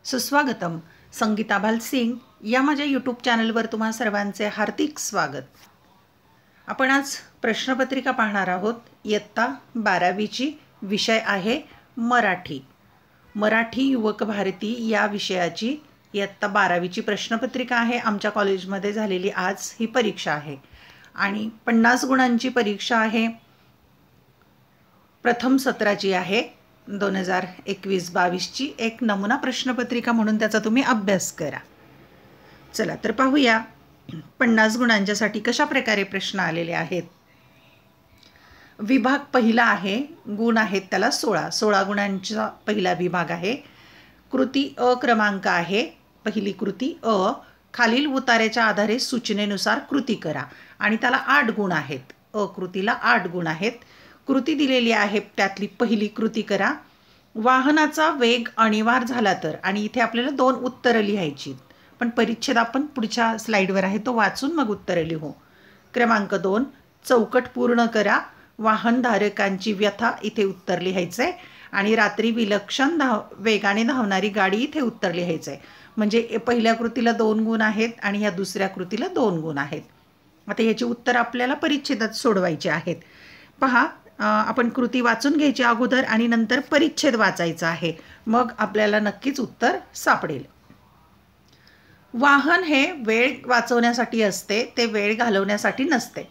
सुस्वागतम. संगीता भालसिंग या माझ्या यूट्यूब चॅनलवर तुम्हा सर्वांचे हार्दिक स्वागत. आपण आज प्रश्नपत्रिका पाहणार आहोत. इयत्ता 12वीची विषय आहे मराठी. मराठी युवक भारती या विषयाची इयत्ता 12वीची प्रश्नपत्रिका आहे. आमच्या कॉलेजमध्ये झालेली आज ही परीक्षा आहे आणि 50 गुणांची परीक्षा आहे. प्रथम सत्राची आहे 2021-22ची एक नमुना प्रश्नपत्रिका म्हणून त्याचा तुम्ही अभ्यास करा. चला तर पाहूया 50 गुणांच्यासाठी कशा प्रकारे प्रश्न आलेले आहेत. विभाग पहिला आहे, गुण आहेत त्याला 16 गुणांचा पहिला विभाग आहे. कृती अ क्रमांक आहे. पहिली कृती अ. खालील उतार्याच्या आधारे सूचनेनुसार कृती करा आणि त्याला 8 गुण आहेत. अ कृतीला 8 गुण आहेत. कृती दिलेली आहे त्यातली पहिली कृती करा. वाहनाचा वेग अनिवार्य झाला तर, आणि इथे आपल्याला 2 उत्तरं लिहायची, पण परिच्छेद आपण पुढच्या स्लाईडवर आहे तो वाचून मग उत्तरं लिहू. क्रमांक 2 चौकट पूर्ण करा. वाहनधारकांची व्यथा इथे उत्तर लिहायचं आहे आणि रात्री विलक्षण वेगाने धावणारी गाडी इथे उत्तर लिहायचं आहे. म्हणजे पहिल्या कृतीला 2 गुण आहेत आणि या दुसऱ्या कृतीला 2 गुण आहेत. आता याची उत्तर आपल्याला परिच्छेदात सोडवायचे आहेत. पहा, आपण कृती वाचून घ्यायची अगोदर आणि नंतर परिच्छेद वाचायचा आहे, मग आपल्याला नक्कीच उत्तर सापडेल. वाहन हे वेळ वाचवण्यासाठी असते, ते वेळ घालवण्यासाठी नसते.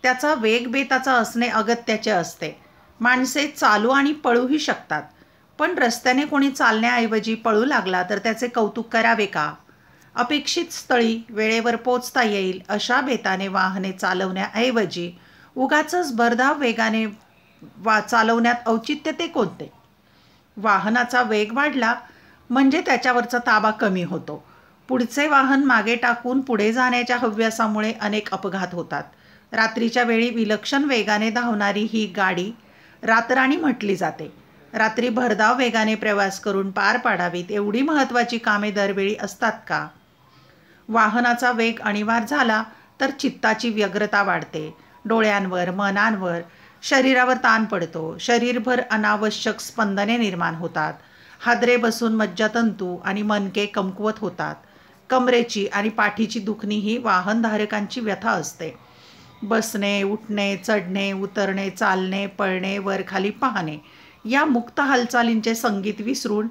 त्याचा वेग बेताचा असणे अगत्याचे असते. माणसे चालू आणि पळूही शकतात, पण रस्त्याने कोणी चालण्याऐवजी पळू लागला तर त्याचे कौतुक करावे का? अपेक्षित स्थळी वेळेवर पोचता येईल अशा बेताने वाहने चालवण्याऐवजी उगाचच भरधाव वेगाने चालवण्यात औचित्य ते कोणते? वाहनाचा वेग वाढला म्हणजे त्याच्यावरचा ताबा कमी होतो. पुढचे वाहन मागे टाकून पुढे जाण्याच्या हव्यासामुळे अनेक अपघात होतात. रात्रीच्या वेळी विलक्षण वेगाने धावणारी ही गाडी रातराणी म्हटली जाते. रात्री भरधाव वेगाने प्रवास करून पार पाडावीत एवढी महत्त्वाची कामे दरवेळी असतात का? वाहनाचा वेग अनिवार्य झाला तर चित्ताची व्यग्रता वाढते. डोळ्यांवर, मनांवर, शरीरावर ताण पडतो. शरीरभर अनावश्यक स्पंदने निर्माण होतात. हादरे बसून मज्जातंतू आणि मणके कमकुवत होतात. कमरेची आणि पाठीची दुखणी ही वाहनधारकांची व्यथा असते. बसणे, उठणे, चढणे, उतरणे, चालणे, पळणे, वर खाली पाहणे या मुक्त हालचालींचे संगीत विसरून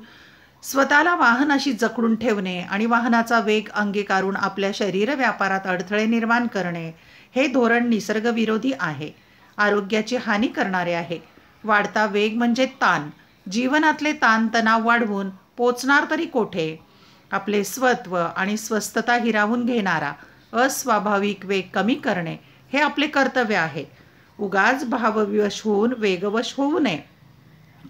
स्वतःला वाहनाशी जखडून ठेवणे आणि वाहनाचा वेग अंगीकारून आपल्या शरीर व्यापारात अडथळे निर्माण करणे हे धोरण निसर्गविरोधी आहे. आरोग्याची हानी करणारे आहे. वाढता वेग म्हणजे ताण. जीवनातले ताणतणाव वाढवून पोचणार तरी कोठे? आपले स्वत्व आणि स्वस्थता हिरावून घेणारा अस्वाभाविक वेग कमी करणे हे आपले कर्तव्य आहे. उगाच भावविवश होऊन वेगवश होऊ नये.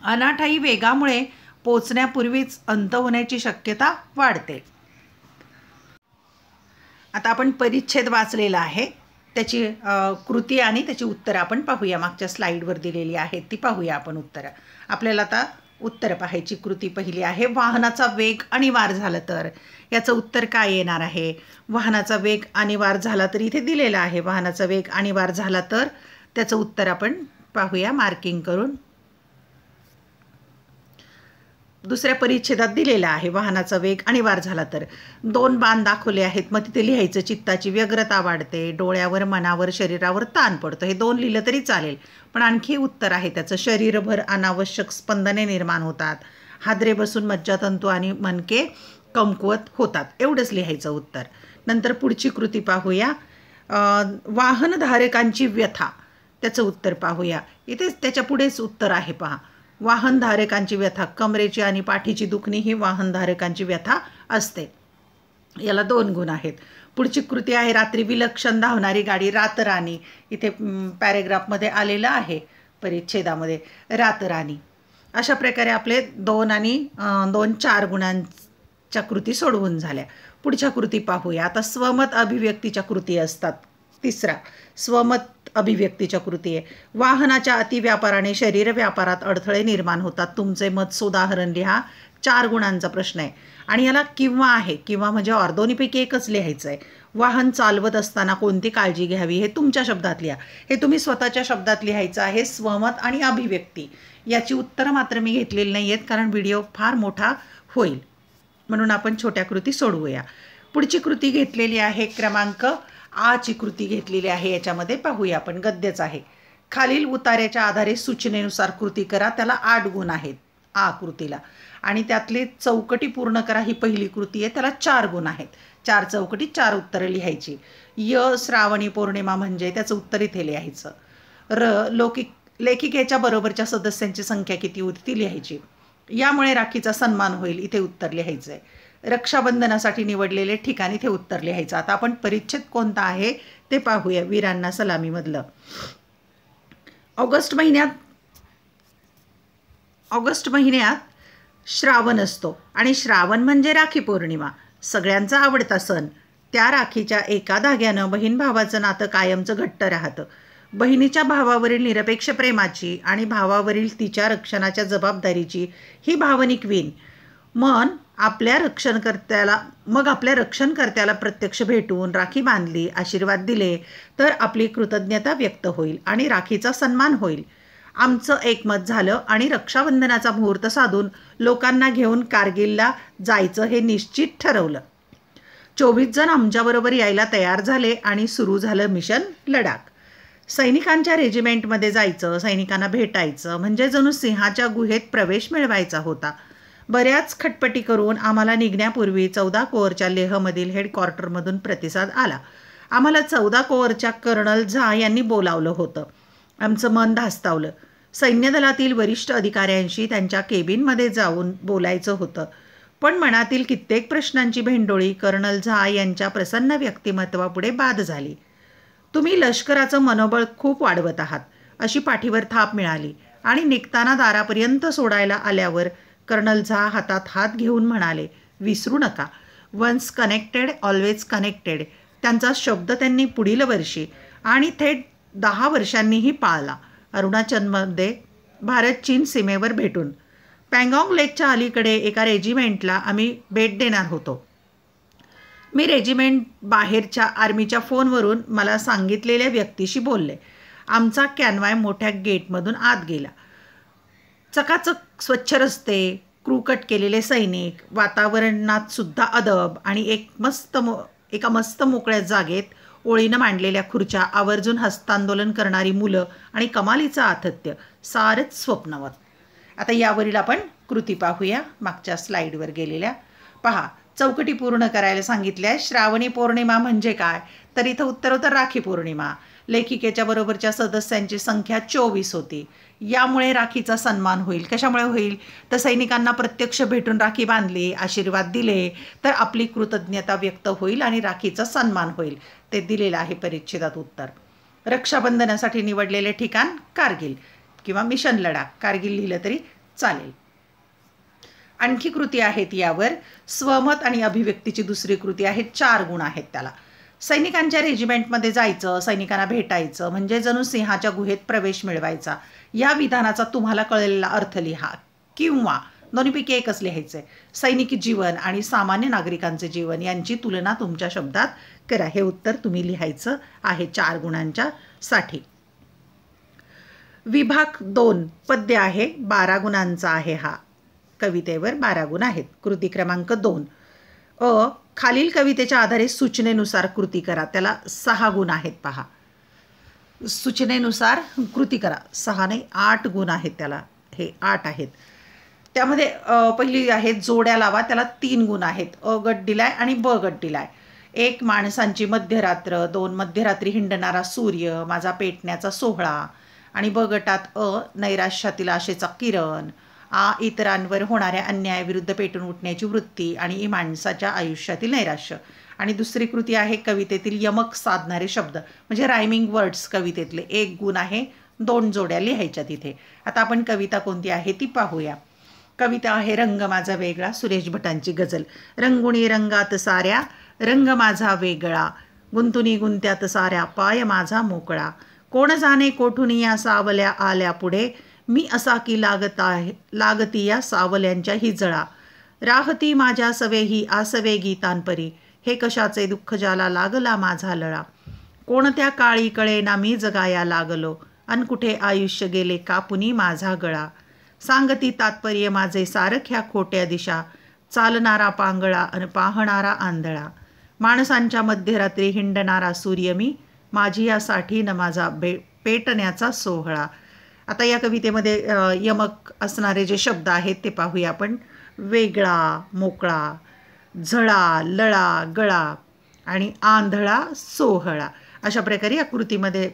अनाठायी वेगामुळे पोचण्यापूर्वीच अंत होण्याची शक्यता वाढते. आता आपण परिच्छेद वाचलेला आहे, त्याची कृती आणि त्याची उत्तरं आपण पाहूया. मागच्या स्लाईडवर दिलेली आहेत ती पाहूया आपण उत्तरं. आपल्याला आता उत्तरं पाहायची. कृती पहिली आहे वाहनाचा वेग अनिवार्य झाला तर. याचं उत्तर काय येणार आहे? वाहनाचा वेग अनिवार्य झाला तर इथे दिलेला आहे. वाहनाचा वेग अनिवार्य झाला तर त्याचं उत्तर आपण पाहूया मार्किंग करून. दुसऱ्या परिच्छेदात दिलेला आहे वाहनाचा वेग अनिवार्य झाला तर. 2 बाण दाखवले आहेत, मग तिथे लिहायचं चित्ताची व्यग्रता वाढते, डोळ्यावर, मनावर, शरीरावर ताण पडतो. हे 2 लिहिलं तरी चालेल, पण आणखी उत्तर आहे त्याचं. शरीरभर अनावश्यक स्पंदने निर्माण होतात. हादरे बसून मज्जातंतू आणि मणके कमकुवत होतात. एवढंच लिहायचं उत्तर. नंतर पुढची कृती पाहूया. वाहनधारकांची व्यथा, त्याचं उत्तर पाहूया. इथे त्याच्या पुढेच उत्तर आहे पहा. वाहनधारकांची व्यथा, कमरेची आणि पाठीची दुखणी ही वाहनधारकांची व्यथा असते. याला 2 गुण आहेत. पुढची कृती आहे रात्री विलक्षण धावणारी गाडी रातराणी. इथे पॅरेग्राफमध्ये आलेलं आहे परिच्छेदामध्ये रातराणी. अशा प्रकारे आपले 2 आणि 2 4 गुणांच्या कृती सोडवून झाल्या. पुढच्या कृती पाहूया. आता स्वमत अभिव्यक्तीच्या कृती असतात. तिसरा स्वमत अभिव्यक्तीच्या कृती आहे. वाहनाच्या अतिव्यापाराने शरीर व्यापारात अडथळे निर्माण होतात. तुमचे मत सुधारण लिहा. 4 गुणांचा प्रश्न आहे आणि याला किंवा आहे. किंवा म्हणजे दोन्हीपैकी एकच लिहायचं आहे. वाहन चालवत असताना कोणती काळजी घ्यावी हे तुमच्या शब्दात लिहा. हे तुम्ही स्वतःच्या शब्दात लिहायचं आहे. स्वमत आणि अभिव्यक्ती याची उत्तरं मात्र मी घेतलेली नाही आहेत, कारण व्हिडिओ फार मोठा होईल. म्हणून आपण छोट्या कृती सोडवूया. पुढची कृती घेतलेली आहे क्रमांक आची कृती घेतलेली आहे. याच्यामध्ये पाहूया आपण. गद्यच आहे. खालील उतार्याच्या आधारे सूचनेनुसार कृती करा. त्याला 8 गुण आहेत आ कृतीला, आणि त्यातले चौकटी पूर्ण करा ही पहिली कृती आहे. त्याला 4 गुण आहेत. 4 चौकटी 4 उत्तरं लिहायची. श्रावणी पौर्णिमा म्हणजे त्याचं उत्तर इथे लिहायचं. लेखिकेच्या बरोबरच्या सदस्यांची संख्या किती होती ती लिहायची. यामुळे राखीचा सन्मान होईल इथे उत्तर लिहायचं आहे. रक्षाबंधनासाठी निवडलेले ठिकाण इथे उत्तर लिहायचं. आता आपण परिच्छेद कोणता आहे ते पाहूया. वीरांना सलामीमधलं. ऑगस्ट महिन्यात श्रावण असतो, आणि श्रावण म्हणजे राखी पौर्णिमा, सगळ्यांचा आवडता सण. त्या राखीच्या एका धाग्यानं बहीण भावाचं नातं कायमचं घट्ट राहतं. बहिणीच्या भावावरील निरपेक्ष प्रेमाची आणि भावावरील तिच्या रक्षणाच्या जबाबदारीची ही भावनिक वीण आपल्या रक्षणकर्त्याला प्रत्यक्ष भेटून राखी बांधली, आशीर्वाद दिले तर आपली कृतज्ञता व्यक्त होईल आणि राखीचा सन्मान होईल. आमचं एकमत झालं आणि रक्षाबंधनाचा मुहूर्त साधून लोकांना घेऊन कारगिलला जायचं हे निश्चित ठरवलं. 24 जण आमच्याबरोबर यायला तयार झाले आणि सुरू झालं मिशन लडाख. सैनिकांच्या रेजिमेंटमध्ये जायचं, सैनिकांना भेटायचं म्हणजे जणू सिंहाच्या गुहेत प्रवेश मिळवायचा होता. बऱ्याच खटपटी करून आम्हाला निघण्यापूर्वी 14 कोअरच्या लेहमधील हेडक्वार्टरमधून प्रतिसाद आला. आम्हाला 14 कोअरच्या कर्नल झा यांनी बोलावलं होतं. आमचं मन धास्तावलं. सैन्यदलातील वरिष्ठ अधिकाऱ्यांशी त्यांच्या केबिनमध्ये जाऊन बोलायचं होतं, पण मनातील कित्येक प्रश्नांची भेंडोळी कर्नल झा यांच्या प्रसन्न व्यक्तिमत्वापुढे बाद झाली. तुम्ही लष्कराचं मनोबळ खूप वाढवत आहात अशी पाठीवर थाप मिळाली, आणि निघताना दारापर्यंत सोडायला आल्यावर कर्नल झा हातात हात घेऊन म्हणाले, विसरू नका, वन्स कनेक्टेड ऑलवेज कनेक्टेड. त्यांचा शब्द त्यांनी पुढील वर्षी आणि थेट 10 वर्षांनीही पाळला. अरुणाचलमध्ये भारत चीन सीमेवर भेटून पँगॉंग लेकच्या अलीकडे एका रेजिमेंटला आम्ही भेट देणार होतो. मी रेजिमेंट बाहेरच्या आर्मीच्या फोनवरून मला सांगितलेल्या व्यक्तीशी बोलले. आमचा कॅनवाय मोठ्या गेटमधून आत गेला. चकाचक स्वच्छ रस्ते, क्रूकट केलेले सैनिक, वातावरणात सुद्धा अदब आणि एका मस्त मोकळ्या जागेत ओळीनं मांडलेल्या खुर्च्या, आवर्जून हस्तांदोलन करणारी मुलं आणि कमालीचं आतिथ्य, सारंच स्वप्नवत. आता यावरील आपण कृती पाहूया मागच्या स्लाईडवर गेलेल्या. पहा, चौकटी पूर्ण करायला सांगितल्या. श्रावणी पौर्णिमा म्हणजे काय, तर इथं उत्तर होतं राखी पौर्णिमा. लेखिकेच्या बरोबरच्या सदस्यांची संख्या 24 होती. यामुळे राखीचा सन्मान होईल. कशामुळे होईल, तर सैनिकांना प्रत्यक्ष भेटून राखी बांधली, आशीर्वाद दिले तर आपली कृतज्ञता व्यक्त होईल आणि राखीचा सन्मान होईल. ते दिलेलं आहे परिच्छेदात उत्तर. रक्षाबंधनासाठी निवडलेले ठिकाण कारगिल किंवा मिशन लडाख, कारगिल लिहिलं तरी चालेल. आणखी कृती आहेत यावर. स्वमत आणि अभिव्यक्तीची दुसरी कृती आहे. 4 गुण आहेत त्याला. सैनिकांच्या रेजिमेंटमध्ये जायचं, सैनिकांना भेटायचं म्हणजे जणू सिंहाच्या गुहेत प्रवेश मिळवायचा. या विधानाचा तुम्हाला कळलेला अर्थ लिहा, किंवा दोन्हीपैकी एकच लिहायचं आहे. सैनिकी जीवन आणि सामान्य नागरिकांचे जीवन यांची तुलना तुमच्या शब्दात करा. हे उत्तर तुम्ही लिहायचं आहे 4 गुणांच्या साठी. विभाग 2 पद्य आहे. 12 गुणांचा आहे. हा कवितेवर 12 गुण आहेत. कृती क्रमांक 2. खालील कवितेच्या आधारे सूचनेनुसार कृती करा. त्याला 6 गुण आहेत. पहा, सूचनेनुसार कृती करा. 6 नाही 8 गुण आहेत त्याला. हे 8 आहेत. त्यामध्ये पहिली आहे जोड्या लावा. त्याला 3 गुण आहेत. अ गट दिलाय आणि ब गट दिलाय. 1 माणसांची मध्यरात्र, 2 मध्यरात्री हिंडणारा सूर्य, माझा पेटण्याचा सोहळा, आणि ब गटात नैराश्यातील आशेचा किरण, इतरांवर होणाऱ्या अन्यायाविरुद्ध पेटून उठण्याची वृत्ती आणि माणसाच्या आयुष्यातील नैराश्य. आणि दुसरी कृती आहे कवितेतील यमक साधणारे शब्द म्हणजे रायमिंग वर्ड्स. कवितेतले 1 गुण आहे. 2 जोड्या लिहायच्या तिथे. आता आपण कविता कोणती आहे ती पाहूया. कविता आहे रंग माझा वेगळा, सुरेश भटांची गझल. रंगुणी रंगात साऱ्या, रंग माझा वेगळा, गुंतुनी गुंत्यात साऱ्या, पाय माझा मोकळा. कोण जाणे कोठून या सावल्या आल्या पुढे, मी असा की लागती या सावल्यांच्या ही जळा. राहती माझ्या सवेही आसवे गीतांपरी, हे कशाचे दुःख ज्याला लागला माझा लळा. कोणत्या काळी कळेना मी जगाया लागलो, अन कुठे आयुष्य गेले कापुनी माझा गळा. सांगती तात्पर्य माझे सारख्या खोट्या दिशा, चालणारा पांगळा आणि पाहणारा आंधळा, माणसांच्या मध्यरात्री हिंडणारा सूर्य मी, माझी यासाठी न माझा पेटण्याचा सोहळा. आता या कवितेमध्ये यमक असणारे जे शब्द आहेत ते पाहूया आपण. वेगळा, मोकळा, झळा, लळा, गळा आणि आंधळा, सोहळा, अशा प्रकारे या कृतीमध्ये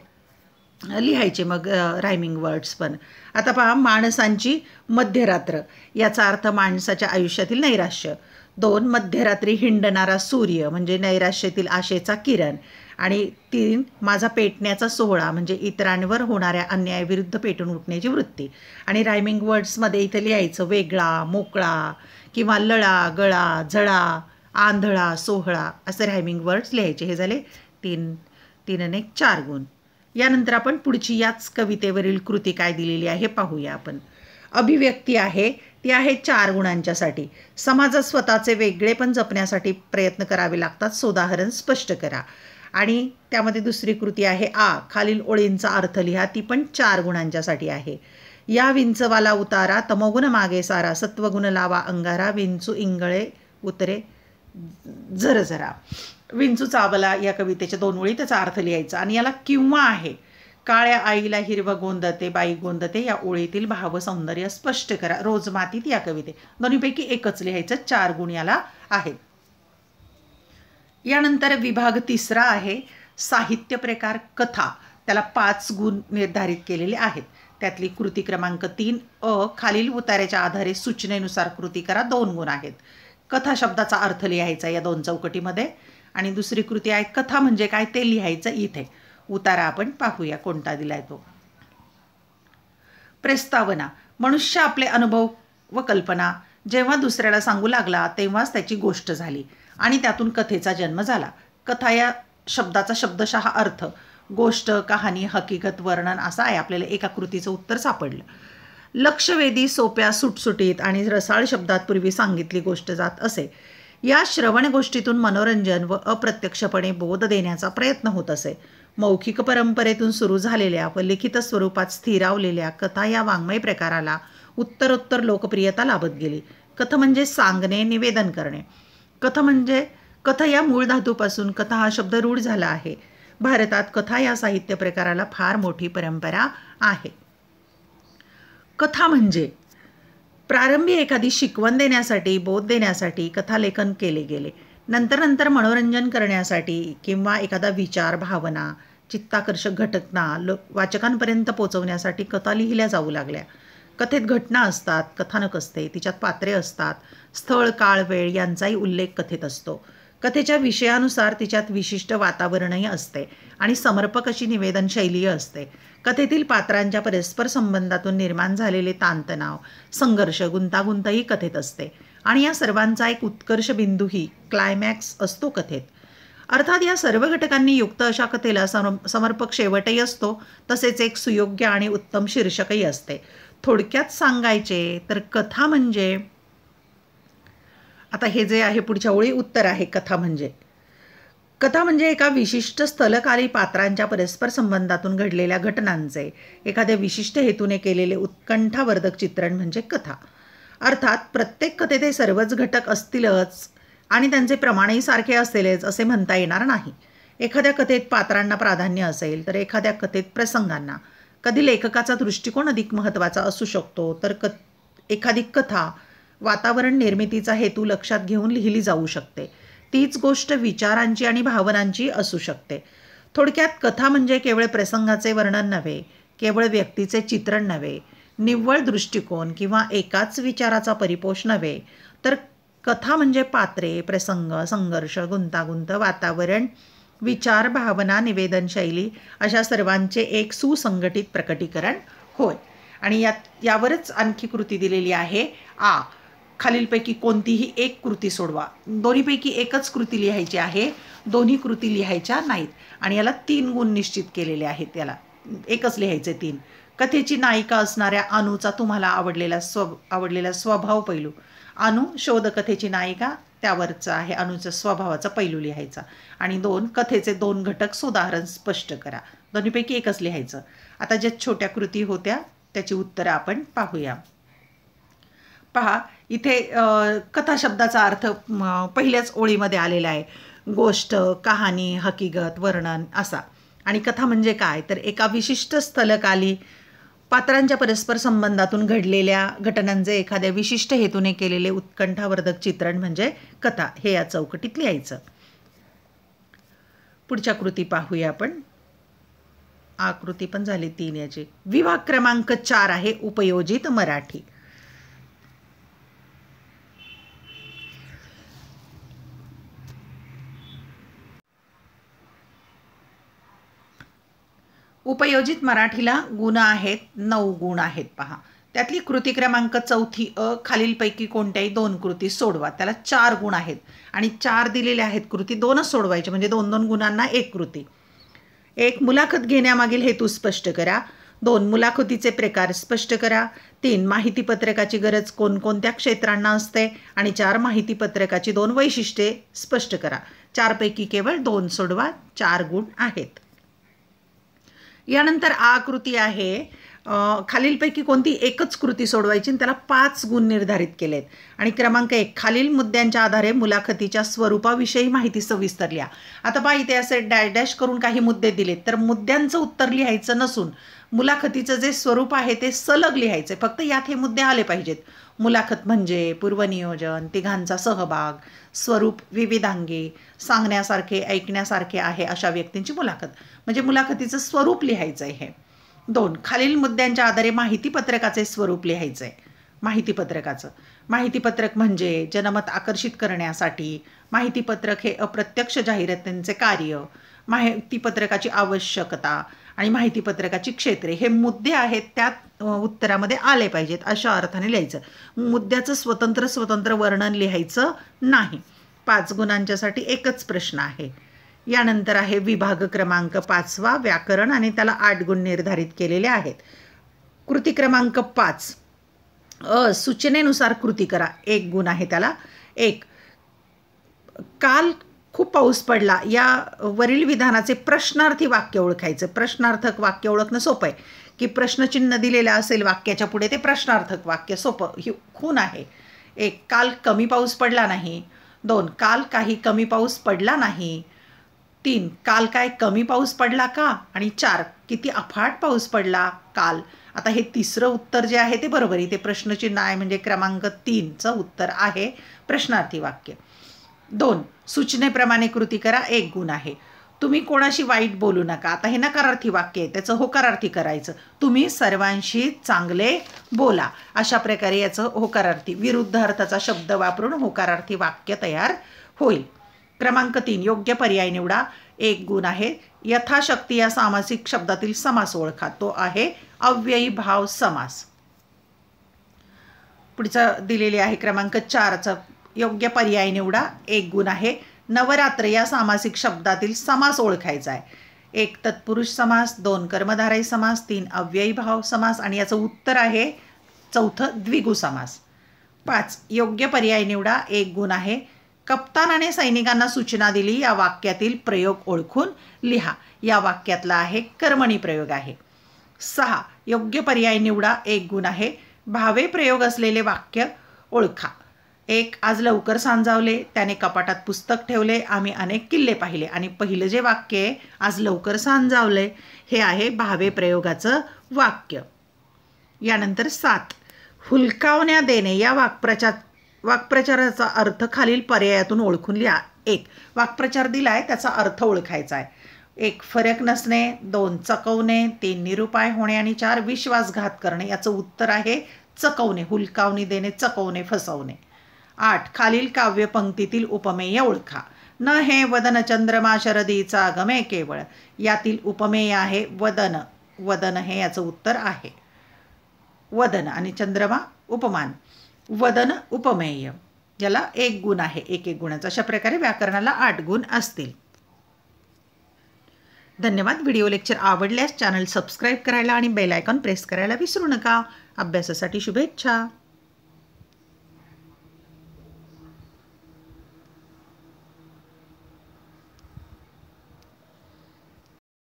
लिहायचे मग रायमिंग वर्ड्स पण. आता पहा, माणसांची मध्यरात्र, याचा अर्थ माणसाच्या आयुष्यातील नैराश्य. 2, मध्यरात्री हिंडणारा सूर्य म्हणजे नैराश्यातील आशेचा किरण. आणि 3, माझा पेटण्याचा सोहळा म्हणजे इतरांवर होणाऱ्या अन्यायाविरुद्ध पेटून उठण्याची वृत्ती. आणि रायमिंग वर्ड्समध्ये इथे लिहायचं वेगळा, मोकळा किंवा लळा, गळा, झळा, आंधळा, सोहळा असे रायमिंग वर्ड्स लिहायचे. हे झाले 3 आणि 4 गुण. यानंतर आपण पुढची याच कवितेवरील कृती काय दिलेली आहे पाहूया आपण. अभिव्यक्ती आहे ती आहे 4 गुणांच्यासाठी. समाजात स्वतःचे वेगळेपण जपण्यासाठी प्रयत्न करावे लागतात, सोदाहरण स्पष्ट करा. आणि त्यामध्ये दुसरी कृती आहे खालील ओळींचा अर्थ लिहा, ती पण 4 गुणांच्यासाठी आहे. या विंचवाला उतारा, तमोगुण मागे सारा, सत्वगुण लावा अंगारा, विंचू इंगळे उतरे जरा. विंचू चावला या कवितेच्या 2 ओळी त्याचा अर्थ लिहायचा. आणि याला किंवा आहे. काळ्या आईला हिरवं गोंदते, बाई गोंदते या ओळीतील भाव सौंदर्य स्पष्ट करा. रोज मातीत या कविते, दोन्हीपैकी एकच लिहायचं. 4 गुण याला आहेत. यानंतर विभाग 3 आहे साहित्य प्रकार कथा. त्याला 5 गुण निर्धारित केलेले आहेत. त्यातली कृती क्रमांक 3 खालील उतार्याच्या आधारे सूचनेनुसार कृती करा, 2 गुण आहेत. कथा शब्दाचा अर्थ लिहायचा या 2 चौकटीमध्ये. आणि दुसरी कृती आहे कथा म्हणजे काय ते लिहायचं इथे. उतारा आपण पाहूया कोणता दिलाय तो. प्रस्तावना, मनुष्य आपले अनुभव व कल्पना जेव्हा दुसऱ्याला सांगू लागला तेव्हाच त्याची गोष्ट झाली आणि त्यातून कथेचा जन्म झाला. कथा या शब्दाचा शब्दशः अर्थ गोष्ट, कहाणी, हकीकत, वर्णन असा आहे. आपल्याला एका कृतीचं उत्तर सापडलं. लक्षवेधी, सोप्या, सुटसुटीत आणि रसाळ शब्दात पूर्वी सांगितली गोष्ट जात असे. या श्रवण गोष्टीतून मनोरंजन व अप्रत्यक्षपणे बोध देण्याचा प्रयत्न होत असे. मौखिक परंपरेतून सुरू झालेल्या व लिखित स्वरूपात स्थिरावलेल्या कथा या वाङ्मय प्रकाराला उत्तरोत्तर लोकप्रियता लाभत गेली. कथ म्हणजे सांगणे, निवेदन करणे. कथा या मूळ धातूपासून कथा हा शब्द रूढ झाला आहे. भारतात कथा या साहित्य प्रकाराला फार मोठी परंपरा आहे. कथा म्हणजे प्रारंभी एखादी शिकवण देण्यासाठी, बोध देण्यासाठी कथालेखन केले गेले. नंतर मनोरंजन करण्यासाठी किंवा एखादा विचार, भावना, चित्ताकर्षक घटना वाचकांपर्यंत पोहोचवण्यासाठी कथा लिहिल्या जाऊ लागल्या. कथेत घटना असतात, कथानक असते, तिच्यात पात्रे असतात, स्थळ, काळ, वेळ यांचाही उल्लेख कथेत असतो. कथेच्या विषयानुसार तिच्यात विशिष्ट वातावरणही असते आणि समर्पक अशी निवेदन शैलीही असते. कथेतील पात्रांच्या परस्पर संबंधातून निर्माण झालेले ताणतणाव, संघर्ष, गुंतागुंतही कथेत असते. आणि या सर्वांचा एक उत्कर्ष बिंदूही क्लायमॅक्स असतो कथेत. अर्थात या सर्व घटकांनी युक्त अशा कथेला समर्पक शेवटही असतो, तसेच एक सुयोग्य आणि उत्तम शीर्षकही असते. थोडक्यात सांगायचे तर कथा म्हणजे, आता हे जे आहे पुढच्या ओळी उत्तर आहे. कथा म्हणजे एका विशिष्ट स्थलकाली पात्रांच्या परस्पर संबंधातून घडलेल्या घटनांचे एखाद्या विशिष्ट हेतूने केलेले उत्कंठावर्धक चित्रण म्हणजे कथा. अर्थात प्रत्येक कथेत हे सर्वच घटक असतीलच आणि त्यांचे प्रमाणही सारखे असेलच असे म्हणता येणार नाही. एखाद्या कथेत पात्रांना प्राधान्य असेल तर एखाद्या कथेत प्रसंगांना. कधी लेखकाचा दृष्टिकोन अधिक महत्त्वाचा असू शकतो तर एखादी कथा वातावरण निर्मितीचा हेतू लक्षात घेऊन लिहिली जाऊ शकते. तीच गोष्ट विचारांची आणि भावनांची असू शकते. थोडक्यात कथा म्हणजे केवळ प्रसंगाचे वर्णन नव्हे, केवळ व्यक्तीचे चित्रण नव्हे, निव्वळ दृष्टिकोन किंवा एकाच विचाराचा परिपोष नव्हे, तर कथा म्हणजे पात्रे, प्रसंग, संघर्ष, गुंतागुंत, वातावरण, विचार, भावना, निवेदन शैली अशा सर्वांचे एक सुसंघटित प्रकटीकरण होय. आणि यावरच आणखी कृती दिलेली आहे. खालीलपैकी कोणतीही एक कृती सोडवा. दोन्हीपैकी एकच कृती लिहायची आहे, दोन्ही कृती लिहायच्या नाहीत. आणि याला 3 गुण निश्चित केलेले आहेत. याला एकच लिहायचे 3. कथेची नायिका असणाऱ्या अनुचा तुम्हाला आवडलेला स्वभाव पैलू. अनु शोधकथेची नायिका, त्यावरचा आहे अनुचा स्वभावाचा पैलू लिहायचा. आणि 2 कथेचे 2 घटक उदाहरण स्पष्ट करा. दोन्हीपैकी एकच लिहायचं. आता ज्या छोट्या कृती होत्या त्याची उत्तरं आपण पाहूया. पहा, इथे कथा शब्दाचा अर्थ पहिल्याच ओळीमध्ये आलेला आहे. गोष्ट, कहाणी, हकीकत, वर्णन असा. आणि कथा म्हणजे काय तर एका विशिष्ट स्थलकाली पात्रांच्या परस्पर संबंधातून घडलेल्या घटनांचे एखाद्या विशिष्ट हेतूने केलेले उत्कंठावर्धक चित्रण म्हणजे कथा, हे या चौकटीत लिहायचं. पुढच्या कृती पाहूया आपण. आकृती पण झाली 3 याची. विभाग क्रमांक 4 आहे उपयोजित मराठी. उपयोजित मराठीला गुण आहेत, 9 गुण आहेत पहा. त्यातली कृती क्रमांक 4 अ खालीलपैकी कोणत्याही 2 कृती सोडवा. त्याला 4 गुण आहेत आणि 4 दिलेले आहेत कृती, 2च सोडवायचे म्हणजे 2-2 गुणांना 1 कृती. 1 मुलाखत घेण्यामागील हेतू स्पष्ट करा. 2 मुलाखतीचे प्रकार स्पष्ट करा. 3 माहितीपत्रकाची गरज कोणकोणत्या क्षेत्रांना असते आणि 4 माहितीपत्रकाची 2 वैशिष्ट्ये स्पष्ट करा. 4 पैकी केवळ 2 सोडवा. 4 गुण आहेत. यानंतर आकृती आहे. खालीलपैकी कोणती एकच कृती सोडवायची आणि त्याला 5 गुण निर्धारित केलेत. आणि क्रमांक 1 खालील मुद्द्यांच्या आधारे मुलाखतीच्या स्वरूपाविषयी माहिती सविस्तर लिहा. आता पहा इथे असे डॅश डॅश करून काही मुद्दे दिलेत तर मुद्द्यांचं उत्तर लिहायचं नसून मुलाखतीचं जे स्वरूप आहे ते सलग लिहायचं. फक्त यात हे मुद्दे आले पाहिजेत. मुलाखत म्हणजे पूर्वनियोजन, तिघांचा सहभाग, स्वरूप विविधांगी, सांगण्यासारखे ऐकण्यासारखे आहे अशा व्यक्तींची मुलाखत. म्हणजे मुलाखतीचं स्वरूप लिहायचं आहे. 2 खालील मुद्द्यांच्या आधारे माहितीपत्रकाचे स्वरूप लिहायचं आहे. माहितीपत्रक म्हणजे जनमत आकर्षित करण्यासाठी. माहितीपत्रक हे अप्रत्यक्ष जाहिरातींचे कार्य. माहितीपत्रकाची आवश्यकता आणि माहितीपत्रकाची क्षेत्रे हे मुद्दे आहेत, त्यात उत्तरामध्ये आले पाहिजेत अशा अर्थाने लिहायचं. मुद्द्याचं स्वतंत्र वर्णन लिहायचं नाही. 5 गुणांच्यासाठी एकच प्रश्न आहे. यानंतर आहे विभाग क्रमांक 5 व्याकरण आणि त्याला 8 गुण निर्धारित केलेले आहेत. कृती क्रमांक 5 सूचनेनुसार कृती करा. 1 गुण आहे त्याला. 1 काल खूप पाऊस पडला या वरील विधानाचे प्रश्नार्थी वाक्य ओळखायचं. प्रश्नार्थक वाक्य ओळखणं सोपं आहे की प्रश्नचिन्ह दिलेलं असेल वाक्याच्या पुढे ते प्रश्नार्थक वाक्य सोपं ही खूण आहे. 1 काल कमी पाऊस पडला नाही. 2 काल काही कमी पाऊस पडला नाही. 3 काल काय कमी पाऊस पडला का. आणि 4 किती अफाट पाऊस पडला काल. आता हे तिसरं उत्तर जे आहे ते बरोबर आहे. ते प्रश्नचिन्ह आहे म्हणजे क्रमांक 3चं उत्तर आहे प्रश्नार्थी वाक्य. 2 सूचनेप्रमाणे कृती करा. 1 गुण आहे. तुम्ही कोणाशी वाईट बोलू नका. आता हे नकारार्थी वाक्य आहे, त्याचं होकारार्थी करायचं. तुम्ही सर्वांशी चांगले बोला अशा प्रकारे याचं होकारार्थी विरुद्ध अर्थाचा शब्द वापरून होकारार्थी वाक्य तयार होईल. क्रमांक 3 योग्य पर्याय निवडा. 1 गुण आहे. यथाशक्ती या सामासिक शब्दातील समास ओळखा. तो आहे अव्ययी भाव समास. पुढचा दिलेले आहे क्रमांक 4चा योग्य पर्याय निवडा. 1 गुण आहे. नवरात्र या सामासिक शब्दातील समास ओळखायचा आहे. 1 तत्पुरुष समास, 2 कर्मधारय समास, 3 अव्ययी भाव समास आणि याचं उत्तर आहे 4थं द्विगु समास. 5 योग्य पर्याय निवडा. 1 गुण आहे. कप्तानाने सैनिकांना सूचना दिली या वाक्यातील प्रयोग ओळखून लिहा. या वाक्यातला आहे कर्मणी प्रयोग आहे. 6 योग्य पर्याय निवडा. 1 गुण आहे. भावे प्रयोग असलेले वाक्य ओळखा. 1 आज लवकर सांजावले. त्याने कपाटात पुस्तक ठेवले. आम्ही अनेक किल्ले पाहिले. आणि पहिलं जे वाक्य आहे आज लवकर सांजावले हे आहे भावे प्रयोगाचं वाक्य. यानंतर 7 हुलकावण्या देणे या वाक्प्रचाराचा अर्थ खालील पर्यायातून ओळखून लिहा. 1 वाक्प्रचार दिलाय त्याचा अर्थ ओळखायचा आहे. 1 फरक नसणे, 2 चकवणे, 3 निरुपाय होणे आणि 4 विश्वासघात करणे. याचं उत्तर आहे चकवणे. हुलकावणी देणे, चकवणे, फसवणे. 8 खालील काव्यपंक्तीतील उपमेय ओळखा. न हे वदन चंद्रमा शरदीचा गमे केवळ. यातील उपमेय आहे वदन. वदन हे याचं उत्तर आहे. वदन आणि चंद्रमा उपमान. वदन उपमेय याला 1 गुण आहे. 1 गुणाचा. अशा प्रकारे व्याकरणाला 8 गुण असतील. धन्यवाद. व्हिडिओ लेक्चर आवडल्यास चॅनल सबस्क्राईब करायला आणि बेल आयकॉन प्रेस करायला विसरू नका. अभ्यासासाठी शुभेच्छा.